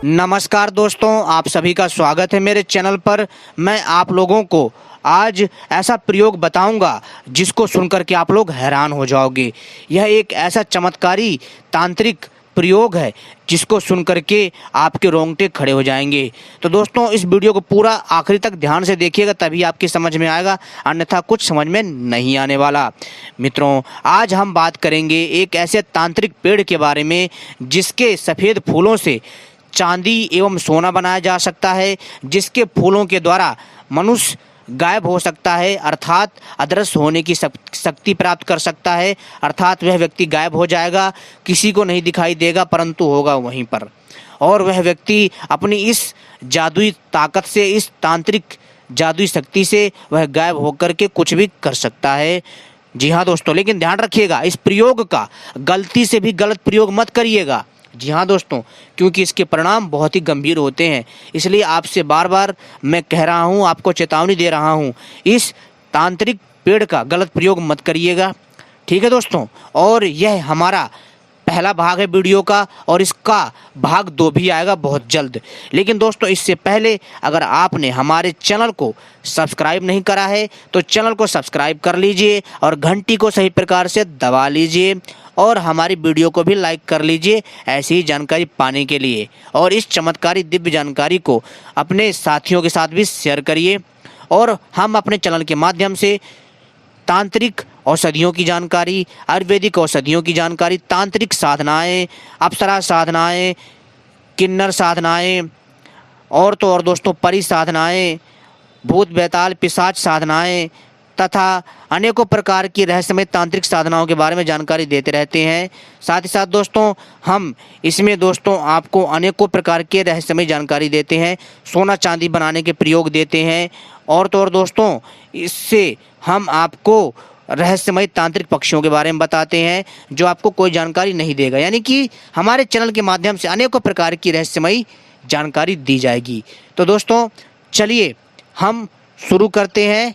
नमस्कार दोस्तों, आप सभी का स्वागत है मेरे चैनल पर। मैं आप लोगों को आज ऐसा प्रयोग बताऊंगा जिसको सुनकर के आप लोग हैरान हो जाओगे। यह एक ऐसा चमत्कारी तांत्रिक प्रयोग है जिसको सुनकर के आपके रोंगटे खड़े हो जाएंगे। तो दोस्तों, इस वीडियो को पूरा आखिरी तक ध्यान से देखिएगा, तभी आपकी समझ में आएगा, अन्यथा कुछ समझ में नहीं आने वाला। मित्रों, आज हम बात करेंगे एक ऐसे तांत्रिक पेड़ के बारे में जिसके सफ़ेद फूलों से चांदी एवं सोना बनाया जा सकता है, जिसके फूलों के द्वारा मनुष्य गायब हो सकता है, अर्थात अदृश्य होने की शक्ति प्राप्त कर सकता है। अर्थात वह व्यक्ति गायब हो जाएगा, किसी को नहीं दिखाई देगा, परंतु होगा वहीं पर। और वह व्यक्ति अपनी इस जादुई ताकत से, इस तांत्रिक जादुई शक्ति से वह गायब होकर के कुछ भी कर सकता है। जी हाँ दोस्तों, लेकिन ध्यान रखिएगा, इस प्रयोग का गलती से भी गलत प्रयोग मत करिएगा। जी हाँ दोस्तों, क्योंकि इसके परिणाम बहुत ही गंभीर होते हैं। इसलिए आपसे बार बार मैं कह रहा हूँ, आपको चेतावनी दे रहा हूँ, इस तांत्रिक पेड़ का गलत प्रयोग मत करिएगा। ठीक है दोस्तों, और यह हमारा पहला भाग है वीडियो का, और इसका भाग 2 भी आएगा बहुत जल्द। लेकिन दोस्तों, इससे पहले अगर आपने हमारे चैनल को सब्सक्राइब नहीं करा है तो चैनल को सब्सक्राइब कर लीजिए और घंटी को सही प्रकार से दबा लीजिए, और हमारी वीडियो को भी लाइक कर लीजिए ऐसी ही जानकारी पाने के लिए। और इस चमत्कारी दिव्य जानकारी को अपने साथियों के साथ भी शेयर करिए। और हम अपने चैनल के माध्यम से तांत्रिक औषधियों की जानकारी, आयुर्वेदिक औषधियों की जानकारी, तांत्रिक साधनाएं, अप्सरा साधनाएं, किन्नर साधनाएं, और तो और दोस्तों परी साधनाएं, भूत बैताल पिशाच साधनाएं तथा अनेकों प्रकार की रहस्यमय तांत्रिक साधनाओं के बारे में जानकारी देते रहते हैं। साथ ही साथ दोस्तों, हम इसमें दोस्तों आपको अनेकों प्रकार के रहस्यमय जानकारी देते हैं, सोना चांदी बनाने के प्रयोग देते हैं, और तो और दोस्तों इससे हम आपको रहस्यमय तांत्रिक पक्षियों के बारे में बताते हैं जो आपको कोई जानकारी नहीं देगा। यानी कि हमारे चैनल के माध्यम से अनेकों प्रकार की रहस्यमय जानकारी दी जाएगी। तो दोस्तों चलिए हम शुरू करते हैं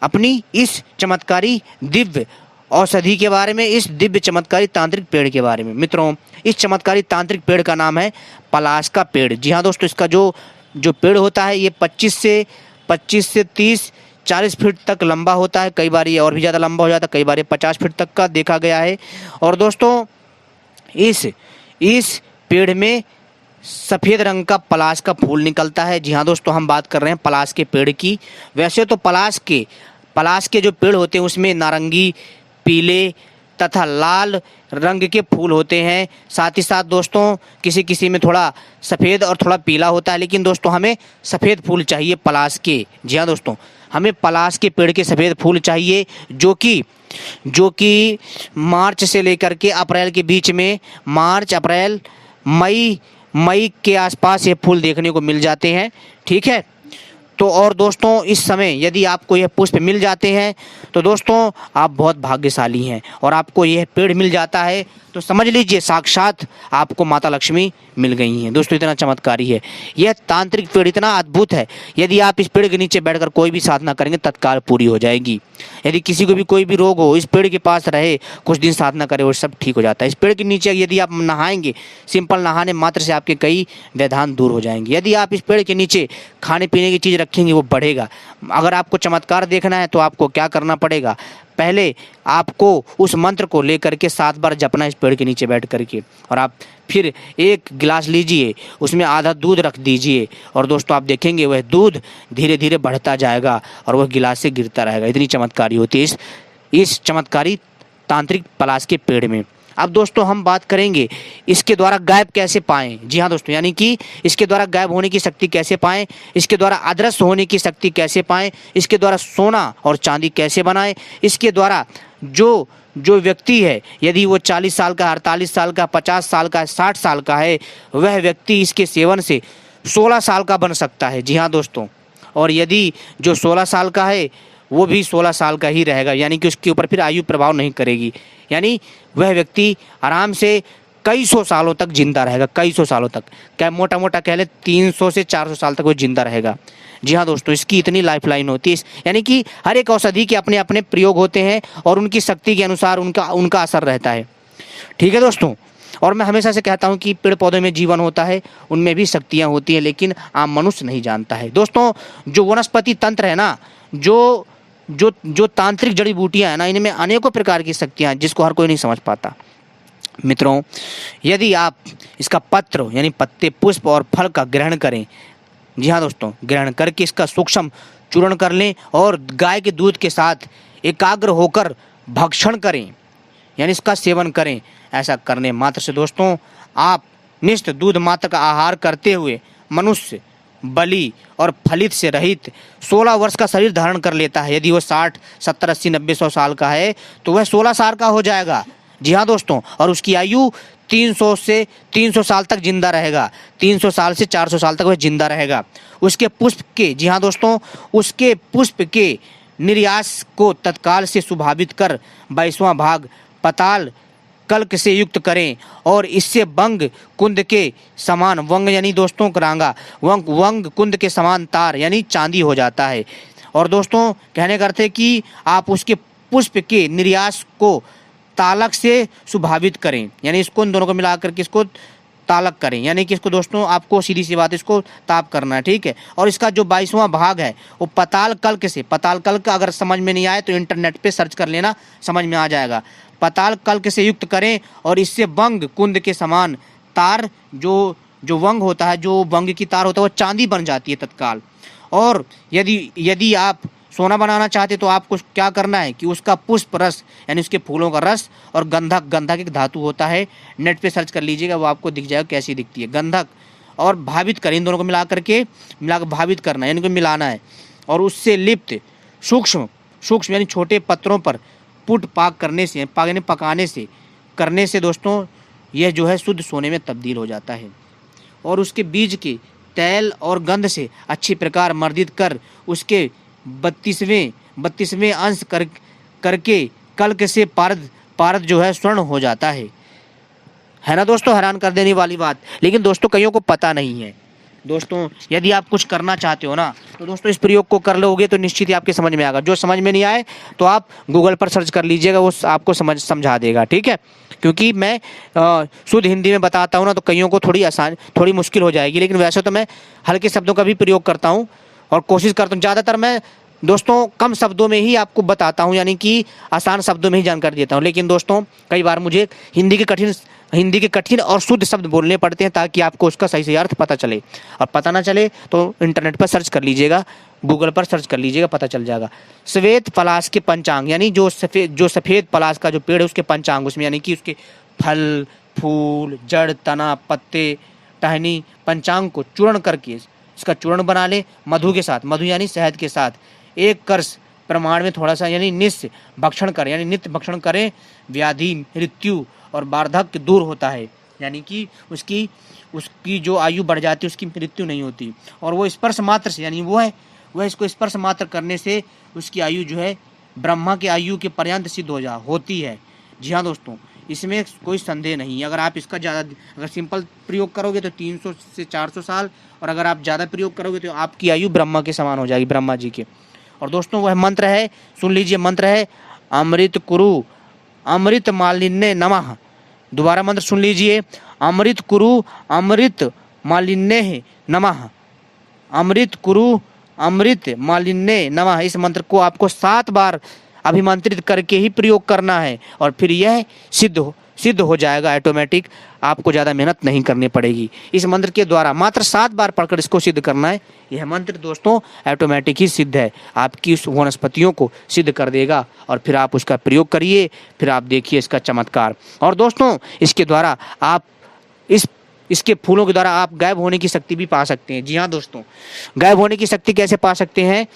अपनी इस चमत्कारी दिव्य औषधि के बारे में, इस दिव्य चमत्कारी तांत्रिक पेड़ के बारे में। मित्रों, इस चमत्कारी तांत्रिक पेड़ का नाम है पलाश का पेड़। जी हाँ दोस्तों, इसका जो पेड़ होता है ये 25 से 30-40 फीट तक लंबा होता है। कई बार ये और भी ज़्यादा लंबा हो जाता है, कई बार ये 50 फीट तक का देखा गया है। और दोस्तों इस पेड़ में सफ़ेद रंग का पलाश का फूल निकलता है। जी हाँ दोस्तों, हम बात कर रहे हैं पलाश के पेड़ की। वैसे तो पलाश के जो पेड़ होते हैं उसमें नारंगी, पीले तथा लाल रंग के फूल होते हैं। साथ ही साथ दोस्तों किसी किसी में थोड़ा सफ़ेद और थोड़ा पीला होता है, लेकिन दोस्तों हमें सफ़ेद फूल चाहिए पलाश के। जी हाँ दोस्तों, हमें पलाश के पेड़ के सफ़ेद फूल चाहिए, जो कि मार्च से लेकर के अप्रैल के बीच में, मार्च, अप्रैल, मई के आसपास ये फूल देखने को मिल जाते हैं। ठीक है, तो और दोस्तों इस समय यदि आपको यह पुष्प मिल जाते हैं तो दोस्तों आप बहुत भाग्यशाली हैं, और आपको यह पेड़ मिल जाता है तो समझ लीजिए साक्षात आपको माता लक्ष्मी मिल गई हैं। दोस्तों इतना चमत्कारी है यह तांत्रिक पेड़, इतना अद्भुत है। यदि आप इस पेड़ के नीचे बैठकर कोई भी साधना करेंगे तत्काल पूरी हो जाएगी। यदि किसी को भी कोई भी रोग हो, इस पेड़ के पास रहे, कुछ दिन साधना करे, वो सब ठीक हो जाता है। इस पेड़ के नीचे यदि आप नहाएंगे, सिंपल नहाने मात्र से आपके कई व्यधान दूर हो जाएंगे। यदि आप इस पेड़ के नीचे खाने पीने की चीज़ रखेंगे वो बढ़ेगा। अगर आपको चमत्कार देखना है तो आपको क्या करना पड़ेगा, पहले आपको उस मंत्र को लेकर के 7 बार जपना इस पेड़ के नीचे बैठ करके, और आप फिर एक गिलास लीजिए, उसमें आधा दूध रख दीजिए, और दोस्तों आप देखेंगे वह दूध धीरे धीरे बढ़ता जाएगा और वह गिलास से गिरता रहेगा। इतनी चमत्कारी होती है इस चमत्कारी तांत्रिक पलाश के पेड़ में। अब दोस्तों हम बात करेंगे इसके द्वारा गायब कैसे पाएं। जी हाँ दोस्तों, यानी कि इसके द्वारा गायब होने की शक्ति कैसे पाएं, इसके द्वारा अदृश्य होने की शक्ति कैसे पाएं, इसके द्वारा सोना और चांदी कैसे बनाएं, इसके द्वारा जो व्यक्ति है, यदि वो 40 साल का, 48 साल का, 50 साल का, 60 साल का है, वह व्यक्ति इसके सेवन से 16 साल का बन सकता है। जी हाँ दोस्तों, और यदि जो 16 साल का है वो भी 16 साल का ही रहेगा, यानी कि उसके ऊपर फिर आयु प्रभाव नहीं करेगी। यानी वह व्यक्ति आराम से कई सौ सालों तक जिंदा रहेगा, कई सौ सालों तक, क्या मोटा मोटा कह ले 300 से 400 साल तक वो जिंदा रहेगा। जी हाँ दोस्तों, इसकी इतनी लाइफ लाइन होती है। यानी कि हर एक औषधि के अपने अपने प्रयोग होते हैं और उनकी शक्ति के अनुसार उनका असर रहता है। ठीक है दोस्तों, और मैं हमेशा से कहता हूं कि पेड़ पौधों में जीवन होता है, उनमें भी शक्तियां होती हैं, लेकिन आम मनुष्य नहीं जानता है। दोस्तों, जो वनस्पति तंत्र है ना, जो जो जो तांत्रिक जड़ी बूटियां हैं ना, इनमें अनेकों प्रकार की शक्तियां हैं जिसको हर कोई नहीं समझ पाता। मित्रों, यदि आप इसका पत्र यानी पत्ते, पुष्प और फल का ग्रहण करें, जी हाँ दोस्तों, ग्रहण करके इसका सूक्ष्म चूर्ण कर लें और गाय के दूध के साथ एकाग्र होकर भक्षण करें, यानी इसका सेवन करें। ऐसा करने मात्र से दोस्तों आप निष्ठ दूध मात्र का आहार करते हुए मनुष्य बलि और फलित से रहित 16 वर्ष का शरीर धारण कर लेता है। यदि वो 60, 70, 80, 90, 100 साल का है तो वह 16 साल का हो जाएगा। जी हाँ दोस्तों, और उसकी आयु 300 से 300 साल तक जिंदा रहेगा। 300 साल से 400 साल तक वह जिंदा रहेगा। उसके पुष्प के, जी हाँ दोस्तों, उसके पुष्प के निर्यास को तत्काल से सुभावित कर 22वां भाग पताल कल्क से युक्त करें और इससे वंग कुंद के समान, वंग यानी दोस्तों करांगा, वंग कुंद के समान तार यानी चांदी हो जाता है। और दोस्तों कहने का अर्थ है कि आप उसके पुष्प के निर्यास को तालक से सुभावित करें, यानी इसको इन दोनों को मिलाकर के इसको तालक करें, यानी कि इसको दोस्तों आपको सीधी सी बात इसको ताप करना है, ठीक है। और इसका जो 22वां भाग है वो पताल कल्क से, पताल कल्क अगर समझ में नहीं आए तो इंटरनेट पे सर्च कर लेना, समझ में आ जाएगा। पताल कल्क से युक्त करें और इससे वंग कुंद के समान तार, जो वंग होता है, जो वंग की तार होता है वो चांदी बन जाती है तत्काल। और यदि आप सोना बनाना चाहते तो आपको क्या करना है कि उसका पुष्प रस यानी उसके फूलों का रस और गंधक एक धातु होता है, नेट पे सर्च कर लीजिएगा, वो आपको दिख जाएगा कैसी दिखती है, गंधक, और भावित करें, इन दोनों को मिलाकर भावित करना है, इनको मिलाना है। और उससे लिप्त सूक्ष्म यानी छोटे पत्रों पर पुट पाक करने से, पकाने से करने से दोस्तों यह जो है शुद्ध सोने में तब्दील हो जाता है। और उसके बीज के तेल और गंध से अच्छी प्रकार मर्दित कर उसके 32वें अंश करके कल्क से पारद जो है स्वर्ण हो जाता है ना दोस्तों, हैरान कर देने वाली बात। लेकिन दोस्तों कईयों को पता नहीं है। दोस्तों यदि आप कुछ करना चाहते हो ना तो दोस्तों इस प्रयोग को कर लोगे तो निश्चित ही आपके समझ में आएगा। जो समझ में नहीं आए तो आप गूगल पर सर्च कर लीजिएगा, वो आपको समझा देगा, ठीक है। क्योंकि मैं शुद्ध हिंदी में बताता हूँ ना तो कईयों को थोड़ी मुश्किल हो जाएगी, लेकिन वैसे तो मैं हल्के शब्दों का भी प्रयोग करता हूँ और कोशिश करता हूँ। ज़्यादातर मैं दोस्तों कम शब्दों में ही आपको बताता हूँ, यानी कि आसान शब्दों में ही जानकारी देता हूँ। लेकिन दोस्तों कई बार मुझे हिंदी के कठिन और शुद्ध शब्द बोलने पड़ते हैं ताकि आपको उसका सही से अर्थ पता चले। और पता ना चले तो इंटरनेट पर सर्च कर लीजिएगा, गूगल पर सर्च कर लीजिएगा, पता चल जाएगा। श्वेत पलाश के पंचांग, यानी जो सफ़ेद पलाश का जो पेड़ है उसके पंचांग, उसमें यानी कि उसके फल, फूल, जड़, तना, पत्ते, टहनी, पंचांग को चूर्ण करके इसका चूर्ण बना ले मधु के साथ, मधु यानी शहद के साथ 1 कर्ष प्रमाण में थोड़ा सा यानी नित्य भक्षण करें, यानी नित्य भक्षण करें। व्याधि, मृत्यु और वार्धक्य दूर होता है, यानी कि उसकी जो आयु बढ़ जाती है उसकी मृत्यु नहीं होती। और वो स्पर्श मात्र से, यानी वह इसको स्पर्श मात्र करने से उसकी आयु जो है ब्रह्मा के आयु के पर्यंत सिद्ध होती है। जी हाँ दोस्तों, इसमें कोई संदेह नहीं। अगर आप इसका अगर सिंपल प्रयोग करोगे तो 300 से 400 साल, और अगर आप ज़्यादा प्रयोग करोगे तो आपकी आयु ब्रह्मा के समान हो जाएगी, ब्रह्मा जी के। और दोस्तों वह मंत्र है, सुन लीजिए, मंत्र है अमृत कुरु अमृत मालिन्य नमः। दोबारा मंत्र सुन लीजिए, अमृत कुरु अमृत मालिन्य नमः, अमृत कुरु अमृत मालिन्य नमः। इस मंत्र को आपको 7 बार अभिमंत्रित करके ही प्रयोग करना है और फिर यह सिद्ध हो जाएगा ऑटोमेटिक। आपको ज़्यादा मेहनत नहीं करनी पड़ेगी। इस मंत्र के द्वारा मात्र 7 बार पढ़कर इसको सिद्ध करना है। यह मंत्र दोस्तों ऑटोमेटिक ही सिद्ध है, आपकी उस वनस्पतियों को सिद्ध कर देगा। और फिर आप उसका प्रयोग करिए, फिर आप देखिए इसका चमत्कार। और दोस्तों इसके द्वारा आप इसके फूलों के द्वारा आप गायब होने की शक्ति भी पा सकते हैं। जी हाँ दोस्तों, गायब होने की शक्ति कैसे पा सकते हैं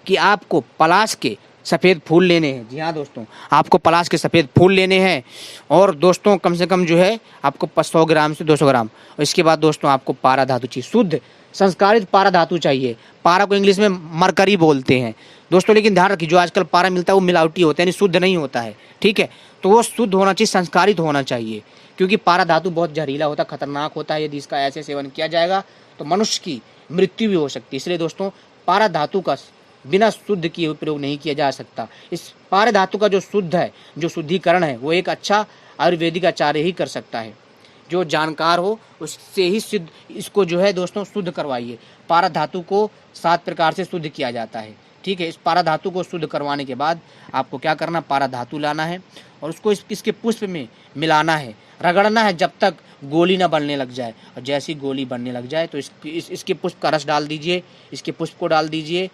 कि आपको पलाश के सफ़ेद फूल लेने हैं। जी हाँ दोस्तों, आपको पलाश के सफ़ेद फूल लेने हैं और दोस्तों कम से कम जो है आपको 100 ग्राम से 200 ग्राम। और इसके बाद दोस्तों आपको पारा धातु चाहिए, शुद्ध संस्कारित पारा धातु चाहिए। पारा को इंग्लिश में मरकरी बोलते हैं दोस्तों, लेकिन ध्यान रखिए जो आजकल पारा मिलता है वो मिलावटी होता है, यानी शुद्ध नहीं होता है, ठीक है। तो वो शुद्ध होना चाहिए, संस्कारित होना चाहिए, क्योंकि पारा धातु बहुत जहरीला होता है, खतरनाक होता है। यदि इसका ऐसे सेवन किया जाएगा तो मनुष्य की मृत्यु भी हो सकती है। इसलिए दोस्तों पारा धातु का बिना शुद्ध किए हुए प्रयोग नहीं किया जा सकता। इस पारा धातु का जो शुद्ध है, जो शुद्धिकरण है, वो एक अच्छा आयुर्वेदिक आचार्य ही कर सकता है। जो जानकार हो उससे ही शुद्ध इसको जो है दोस्तों शुद्ध करवाइए। पारा धातु को 7 प्रकार से शुद्ध किया जाता है। ठीक है, इस पारा धातु को शुद्ध करवाने के बाद आपको क्या करना, पारा धातु लाना है और उसको इसके पुष्प में मिलाना है, रगड़ना है जब तक गोली ना बनने लग जाए। और जैसी गोली बनने लग जाए तो इसके पुष्प का रस डाल दीजिए, इसके पुष्प को डाल दीजिए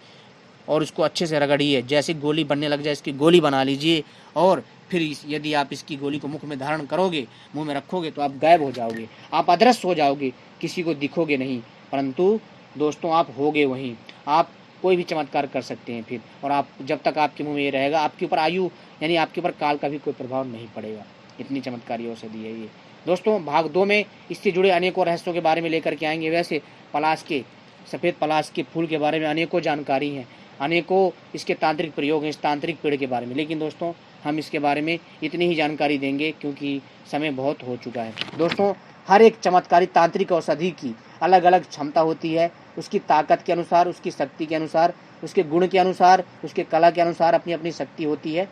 और उसको अच्छे से रगड़िए। जैसे गोली बनने लग जाए इसकी गोली बना लीजिए और फिर यदि आप इसकी गोली को मुख में धारण करोगे, मुंह में रखोगे तो आप गायब हो जाओगे, आप अदृश्य हो जाओगे, किसी को दिखोगे नहीं, परंतु दोस्तों आप होगे वहीं। आप कोई भी चमत्कार कर सकते हैं फिर, और आप जब तक आपके मुंह में ये रहेगा आपके ऊपर आयु यानी आपके ऊपर काल का भी कोई प्रभाव नहीं पड़ेगा। इतनी चमत्कारी औषधि है ये। दोस्तों भाग 2 में इससे जुड़े अनेकों रहस्यों के बारे में लेकर के आएंगे। वैसे पलाश के, सफ़ेद पलाश के फूल के बारे में अनेकों जानकारी हैं, अनेकों इसके तांत्रिक प्रयोग हैं इस तांत्रिक पेड़ के बारे में, लेकिन दोस्तों हम इसके बारे में इतनी ही जानकारी देंगे क्योंकि समय बहुत हो चुका है। दोस्तों हर एक चमत्कारी तांत्रिक औषधि की अलग अलग क्षमता होती है, उसकी ताकत के अनुसार, उसकी शक्ति के अनुसार, उसके गुण के अनुसार, उसके कला के अनुसार अपनी अपनी शक्ति होती है।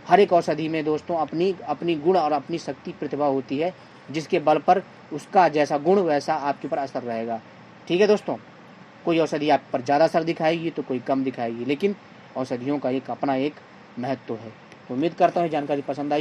हर एक औषधि में दोस्तों अपनी अपनी गुण और अपनी शक्ति प्रतिभा होती है, जिसके बल पर उसका जैसा गुण वैसा आपके ऊपर असर रहेगा। ठीक है दोस्तों, कोई औषधि आप पर ज़्यादा असर दिखाएगी तो कोई कम दिखाएगी, लेकिन औषधियों का एक अपना एक महत्व है। उम्मीद करता हूँ जानकारी पसंद आई।